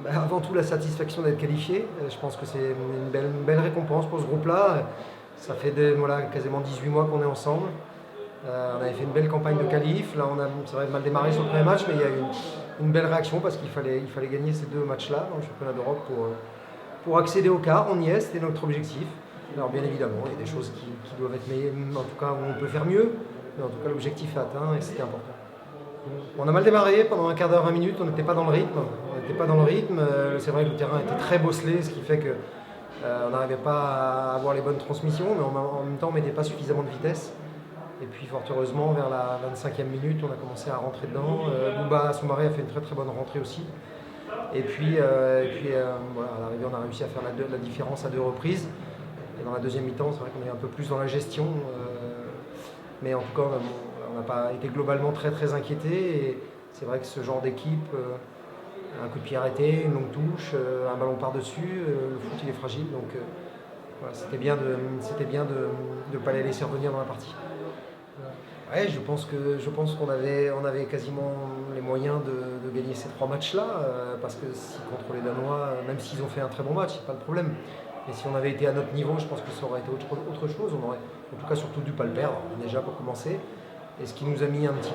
Avant tout, la satisfaction d'être qualifié. Je pense que c'est une belle récompense pour ce groupe-là. Ça fait voilà, quasiment 18 mois qu'on est ensemble. On avait fait une belle campagne de qualif. Là, on a c'est vrai, mal démarré sur le premier match, mais il y a eu une belle réaction parce il fallait gagner ces deux matchs-là dans le championnat d'Europe pour accéder au quart. On y est, c'était notre objectif. Alors bien évidemment, il y a des choses qui doivent être meilleures, en tout cas où on peut faire mieux, mais en tout cas l'objectif est atteint et c'était important. On a mal démarré pendant un quart d'heure, 20 minutes, on n'était pas dans le rythme. C'est vrai que le terrain était très bosselé, ce qui fait que on n'arrivait pas à avoir les bonnes transmissions, mais en même temps on ne mettait pas suffisamment de vitesse. Et puis fort heureusement, vers la 25e minute, on a commencé à rentrer dedans. Bouba Soumaré a fait une très très bonne rentrée aussi. Et puis, voilà, à l'arrivée, on a réussi à faire la différence à deux reprises. Et dans la deuxième mi-temps, c'est vrai qu'on est un peu plus dans la gestion. Mais en tout cas, on n'a pas été globalement très très inquiété. Et c'est vrai que ce genre d'équipe, un coup de pied arrêté, une longue touche, un ballon par-dessus, le foot il est fragile. Donc voilà, c'était bien de ne pas les laisser revenir dans la partie. Ouais, je pense on avait quasiment les moyens de gagner ces trois matchs-là, parce que si contre les Danois, même s'ils ont fait un très bon match, c'est pas le problème. Mais si on avait été à notre niveau, je pense que ça aurait été autre chose. On aurait en tout cas surtout dû pas le perdre, déjà pour commencer. Et ce qui nous a mis un petit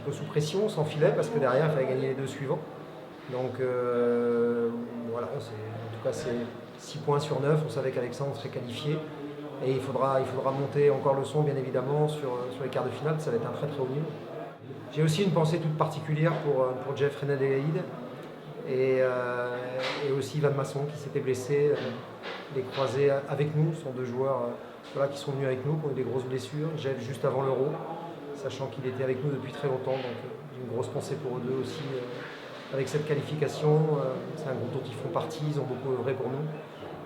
peu sous pression, sans filet, parce que derrière, il fallait gagner les deux suivants. Donc voilà, en tout cas c'est 6 points sur 9, on savait qu'Alexandre serait qualifié. Et il faudra monter encore le son, bien évidemment, sur les quarts de finale, ça va être un très très haut niveau. J'ai aussi une pensée toute particulière pour Jeff René-Delaïde et aussi Van Masson qui s'était blessé. Les croisés avec nous, ce sont deux joueurs voilà, qui sont venus avec nous, qui ont eu des grosses blessures. Jeff juste avant l'Euro, sachant qu'il était avec nous depuis très longtemps, donc j'ai une grosse pensée pour eux deux aussi. Avec cette qualification, c'est un groupe dont ils font partie, ils ont beaucoup œuvré pour nous.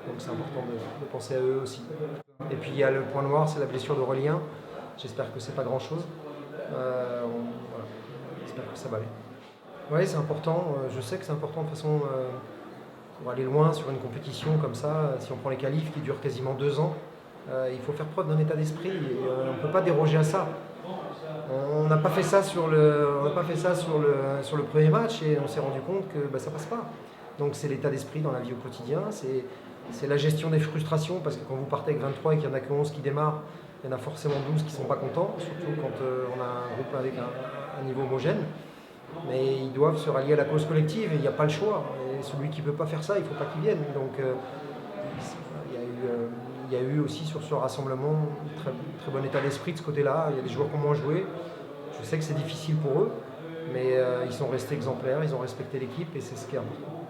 Donc c'est important de penser à eux aussi. Et puis il y a le point noir, c'est la blessure d'Aurélien. J'espère que c'est pas grand-chose. Voilà. J'espère que ça va aller. Oui, c'est important. Je sais que c'est important de toute façon pour aller loin sur une compétition comme ça. Si on prend les qualifs qui durent quasiment 2 ans, il faut faire preuve d'un état d'esprit et on ne peut pas déroger à ça. On n'a pas fait ça sur le premier match et on s'est rendu compte que ça passe pas. Donc c'est l'état d'esprit dans la vie au quotidien, c'est la gestion des frustrations, parce que quand vous partez avec 23 et qu'il n'y en a que 11 qui démarrent, il y en a forcément 12 qui ne sont pas contents, surtout quand on a un groupe avec un niveau homogène. Mais ils doivent se rallier à la cause collective et il n'y a pas le choix. Et celui qui ne peut pas faire ça, il ne faut pas qu'il vienne. Donc il y a eu aussi sur ce rassemblement un très, très bon état d'esprit de ce côté-là. Il y a des joueurs qui ont moins joué. Je sais que c'est difficile pour eux, mais ils sont restés exemplaires, ils ont respecté l'équipe et c'est ce qui est important.